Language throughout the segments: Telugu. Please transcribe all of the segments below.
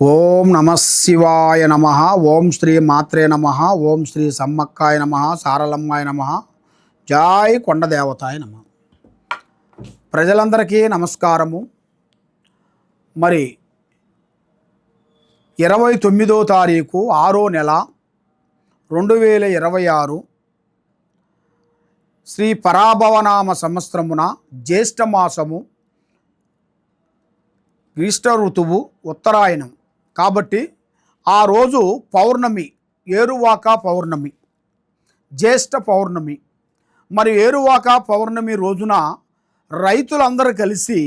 ఓం నమ శివాయ నమ. ఓం శ్రీ మాత్రే నమ. ఓం శ్రీ సమ్మక్కాయ నమ. సారలమ్మాయ నమ. జై కొండదేవతాయ నమ. ప్రజలందరికీ నమస్కారము. మరి 29వ తారీఖు 6వ నెల 2026 శ్రీ పరాభవనామ సంవత్సరమున జ్యేష్ఠమాసము గ్రీష్మ ఋతువు ఉత్తరాయణం కాబట్టి ఆ రోజు పౌర్ణమి, ఏరువాక పౌర్ణమి, జ్యేష్ఠ పౌర్ణమి. మరి ఏరువాక పౌర్ణమి రోజున రైతులందరూ కలిసి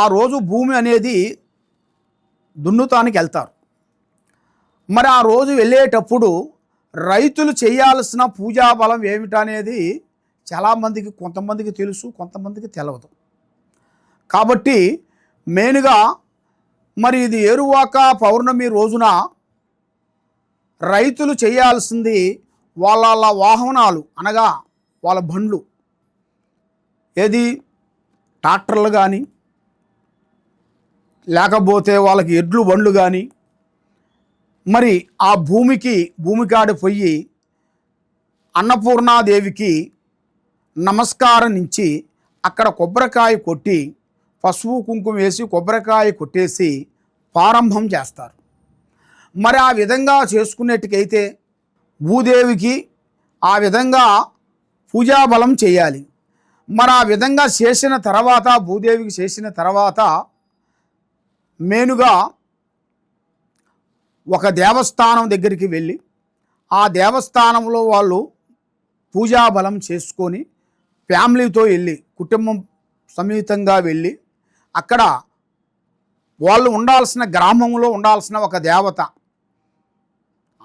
ఆ రోజు భూమి అనేది దున్నుతానికి వెళ్తారు. మరి ఆ రోజు వెళ్ళేటప్పుడు రైతులు చేయాల్సిన పూజా బలం ఏమిటనేది చాలామందికి, కొంతమందికి తెలుసు, కొంతమందికి తెలియదు. కాబట్టి మెయిన్గా మరి ఇది ఏరువాక పౌర్ణమి రోజున రైతులు చేయాల్సింది వాళ్ళ వాహనాలు, అనగా వాళ్ళ బండ్లు, ఏది ట్రాక్టర్లు కానీ లేకపోతే వాళ్ళకి ఎడ్లు బండ్లు కానీ, మరి ఆ భూమికాడి పోయి అన్నపూర్ణాదేవికి నమస్కారం ఇచ్చి అక్కడ కొబ్బరికాయ కొట్టి, పసుపు కుంకుమ వేసి కొబ్బరికాయ కొట్టేసి ప్రారంభం చేస్తారు. మరి ఆ విధంగా చేసుకునేట్టుకైతే భూదేవికి ఆ విధంగా పూజాబలం చేయాలి. మరి ఆ విధంగా చేసిన తర్వాత, భూదేవికి చేసిన తర్వాత మేనుగా ఒక దేవస్థానం దగ్గరికి వెళ్ళి ఆ దేవస్థానంలో వాళ్ళు పూజాబలం చేసుకొని ఫ్యామిలీతో వెళ్ళి, కుటుంబం సమేతంగా వెళ్ళి అక్కడ వాళ్ళు ఉండాల్సిన, గ్రామంలో ఉండాల్సిన ఒక దేవత,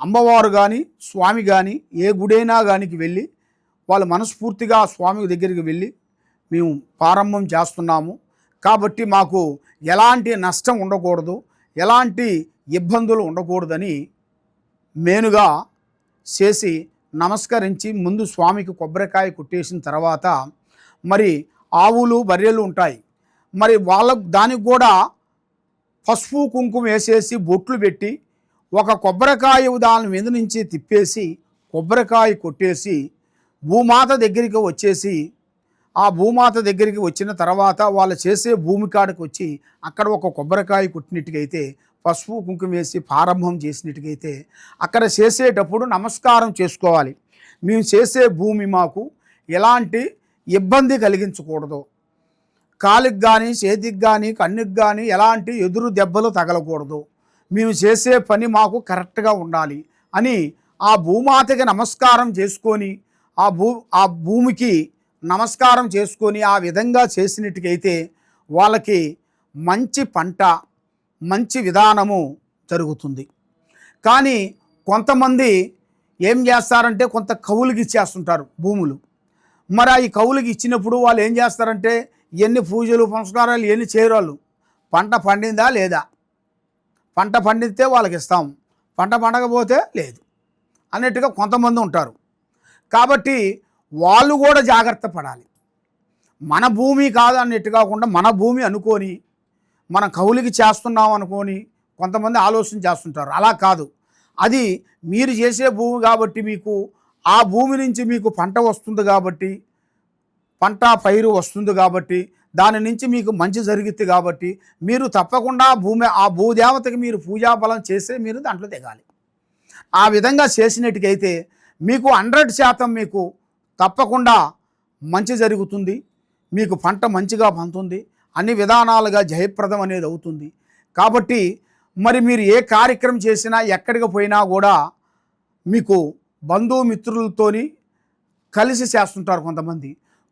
అమ్మవారు కానీ స్వామి కానీ ఏ గుడైనా కానికి వెళ్ళి వాళ్ళు మనస్ఫూర్తిగా స్వామి దగ్గరికి వెళ్ళి మేము ప్రారంభం చేస్తున్నాము కాబట్టి మాకు ఎలాంటి నష్టం ఉండకూడదు, ఎలాంటి ఇబ్బందులు ఉండకూడదని మేనుగా చేసి నమస్కరించి ముందు స్వామికి కొబ్బరికాయ కొట్టేసిన తర్వాత మరి ఆవులు బర్రెలు ఉంటాయి, మరి దానికి కూడా పసుపు కుంకుమ వేసేసి బొట్లు పెట్టి ఒక కొబ్బరికాయ దాని మీద నుంచి తిప్పేసి కొబ్బరికాయ కొట్టేసి భూమాత దగ్గరికి వచ్చేసి, ఆ భూమాత దగ్గరికి వచ్చిన తర్వాత వాళ్ళు చేసే భూమి కాడికి వచ్చి అక్కడ ఒక కొబ్బరికాయ కొట్టినట్టుకైతే, పసుపు కుంకుమ వేసి ప్రారంభం చేసినట్టుకైతే అక్కడ చేసేటప్పుడు నమస్కారం చేసుకోవాలి. మేము చేసే భూమి మాకు ఎలాంటి ఇబ్బంది కలిగించకూడదు, కాలికి కానీ చేతికి కానీ కన్నుకి కానీ ఎలాంటి ఎదురు దెబ్బలు తగలకూడదు, మేము చేసే పని మాకు కరెక్ట్గా ఉండాలి అని ఆ భూమాతకి నమస్కారం చేసుకొని ఆ భూమికి నమస్కారం చేసుకొని ఆ విధంగా చేసినట్టుకైతే వాళ్ళకి మంచి పంట, మంచి విధానము జరుగుతుంది. కానీ కొంతమంది ఏం చేస్తారంటే కొంత కవులకి ఇచ్చేస్తుంటారు భూములు. మరి ఈ కవులకి ఇచ్చినప్పుడు వాళ్ళు ఏం చేస్తారంటే ఎన్ని పూజలు పునస్కారాలు ఎన్ని చేయరాళ్ళు, పంట పండిందా లేదా, పంట పండితే వాళ్ళకి ఇస్తాం, పంట పండకపోతే లేదు అన్నట్టుగా కొంతమంది ఉంటారు. కాబట్టి వాళ్ళు కూడా జాగ్రత్త పడాలి. మన భూమి కాదు అన్నట్టు కాకుండా మన భూమి అనుకొని మన కవులకి చేస్తున్నాం అనుకొని కొంతమంది ఆలోచన చేస్తుంటారు. అలా కాదు, అది మీరు చేసే భూమి కాబట్టి మీకు ఆ భూమి నుంచి మీకు పంట వస్తుంది కాబట్టి, పంట పైరు వస్తుంది కాబట్టి, దాని నుంచి మీకు మంచి జరుగుతుంది కాబట్టి మీరు తప్పకుండా ఆ భూదేవతకి మీరు పూజాబలం చేసే మీరు దాంట్లో దిగాలి. ఆ విధంగా చేసినట్టుకైతే మీకు 100% మీకు తప్పకుండా మంచి జరుగుతుంది, మీకు పంట మంచిగా పండుతుంది, అన్ని విధానాలుగా జయప్రదం అనేది అవుతుంది. కాబట్టి మరి మీరు ఏ కార్యక్రమం చేసినా ఎక్కడికి పోయినా కూడా మీకు బంధుమిత్రులతోని కలిసి చేస్తుంటారు,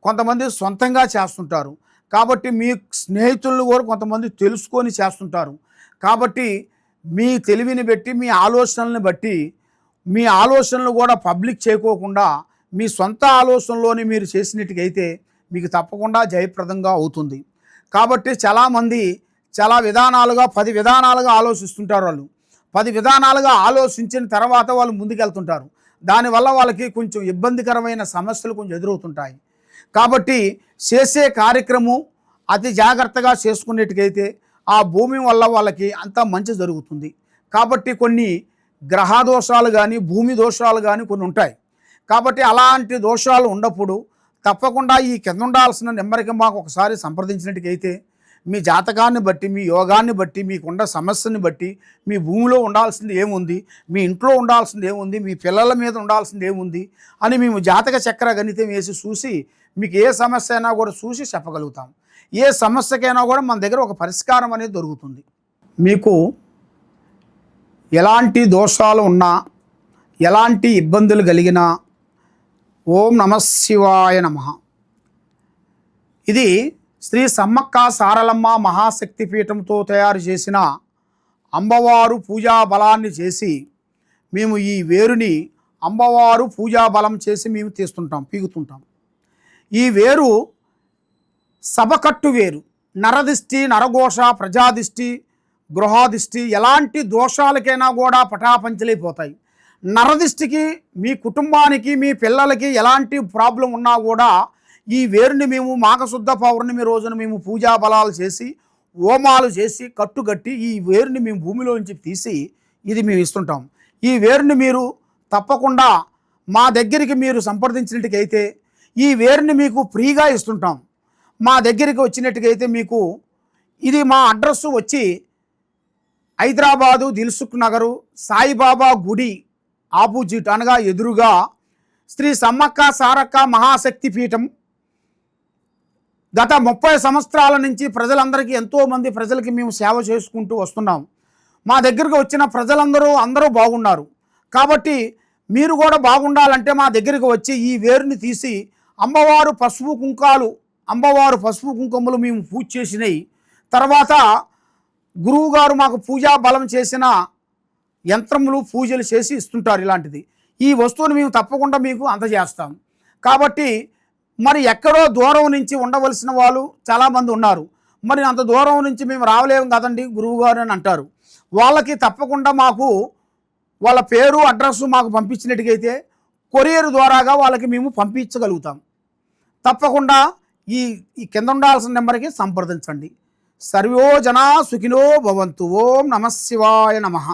కొంతమంది సొంతంగా చేస్తుంటారు. కాబట్టి మీ స్నేహితులను కూడా కొంతమంది తెలుసుకొని చేస్తుంటారు. కాబట్టి మీ తెలివిని బట్టి, మీ ఆలోచనలను బట్టి, మీ ఆలోచనలు కూడా పబ్లిక్ చేయకోకుండా మీ సొంత ఆలోచనలోని మీరు చేసినట్టుకైతే మీకు తప్పకుండా జయప్రదంగా అవుతుంది. కాబట్టి చాలామంది చాలా విధానాలుగా 10 విధానాలుగా ఆలోచిస్తుంటారు. వాళ్ళు 10 విధానాలుగా ఆలోచించిన తర్వాత వాళ్ళు ముందుకెళ్తుంటారు. దానివల్ల వాళ్ళకి కొంచెం ఇబ్బందికరమైన సమస్యలు కొంచెం ఎదురవుతుంటాయి. కాబట్టి చేసే కార్యక్రమం అతి జాగ్రత్తగా చేసుకునేట్టుకైతే ఆ భూమి వల్ల వాళ్ళకి అంత మంచి జరుగుతుంది. కాబట్టి కొన్ని గ్రహ దోషాలు కానీ భూమి దోషాలు కానీ కొన్ని ఉంటాయి. కాబట్టి అలాంటి దోషాలు ఉన్నప్పుడు తప్పకుండా ఈ కింద ఉండాల్సిన నెంబర్కి మాకు ఒకసారి సంప్రదించినట్టుకైతే మీ జాతకాన్ని బట్టి, మీ యోగాన్ని బట్టి, మీకున్న సమస్యని బట్టి, మీ భూమిలో ఉండాల్సింది ఏముంది, మీ ఇంట్లో ఉండాల్సింది ఏముంది, మీ పిల్లల మీద ఉండాల్సింది ఏముంది అని మేము జాతక చక్ర గణితం వేసి చూసి మీకు ఏ సమస్య అయినా కూడా చూసి చెప్పగలుగుతాం. ఏ సమస్యకైనా కూడా మన దగ్గర ఒక పరిష్కారం అనేది దొరుకుతుంది. మీకు ఎలాంటి దోషాలు ఉన్నా, ఎలాంటి ఇబ్బందులు కలిగినా ఓం నమఃశివాయ నమః. ఇది శ్రీ సమ్మక్క సారలమ్మ మహాశక్తి పీఠంతో తయారు చేసిన అమ్మవారు పూజా బలాన్ని చేసి మేము ఈ వేరుని అమ్మవారు పూజా బలం చేసి మేము తీస్తుంటాం, పీగుతుంటాం. ఈ వేరు సభకట్టు వేరు. నరదిష్టి, నరఘోష, ప్రజాదిష్టి, గృహాదిష్టి ఎలాంటి దోషాలకైనా కూడా పటాపంచలైపోతాయి. నరదిష్టికి, మీ కుటుంబానికి, మీ పిల్లలకి ఎలాంటి ప్రాబ్లం ఉన్నా కూడా ఈ వేరుని మేము మాఘశుద్ధ పౌర్ణమి రోజున మేము పూజా బలాలు చేసి, హోమాలు చేసి, కట్టుగట్టి ఈ వేరుని మేము భూమిలోంచి తీసి ఇది మేము ఇస్తుంటాం. ఈ వేరుని మీరు తప్పకుండా మా దగ్గరికి మీరు సంప్రదించినట్టుకైతే ఈ వేరుని మీకు ఫ్రీగా ఇస్తుంటాం. మా దగ్గరికి వచ్చినట్టుకైతే మీకు ఇది మా అడ్రస్సు వచ్చి హైదరాబాదు దిల్సుఖ్ నగరు సాయిబాబా గుడి ఆపోజిట్ అనగా ఎదురుగా శ్రీ సమ్మక్క సారక్క మహాశక్తి పీఠం. గత 30 సంవత్సరాల నుంచి ప్రజలందరికీ, ఎంతోమంది ప్రజలకి మేము సేవ చేసుకుంటూ వస్తున్నాం. మా దగ్గరకు వచ్చిన అందరూ బాగున్నారు. కాబట్టి మీరు కూడా బాగుండాలంటే మా దగ్గరికి వచ్చి ఈ వేరుని తీసి అమ్మవారు పసుపు కుంకుమలు మేము పూజ చేసినాయి. తర్వాత గురువుగారు మాకు పూజా బలం చేసిన యంత్రములు పూజలు చేసి ఇస్తుంటారు. ఇలాంటిది ఈ వస్తువుని మేము తప్పకుండా మీకు అందజేస్తాం. కాబట్టి మరి ఎక్కడో దూరం నుంచి ఉండవలసిన వాళ్ళు చాలామంది ఉన్నారు. మరి అంత దూరం నుంచి మేము రావలేము కదండి గురువుగారు అని అంటారు. వాళ్ళకి తప్పకుండా మాకు వాళ్ళ పేరు, అడ్రస్సు మాకు పంపించినట్టుకైతే కొరియర్ ద్వారాగా వాళ్ళకి మేము పంపించగలుగుతాం. తప్పకుండా ఈ కింద ఉండాల్సిన నెంబర్కి సంప్రదించండి. సర్వో జనా సుఖినో భవంతు. ఓం నమఃశివాయ నమః.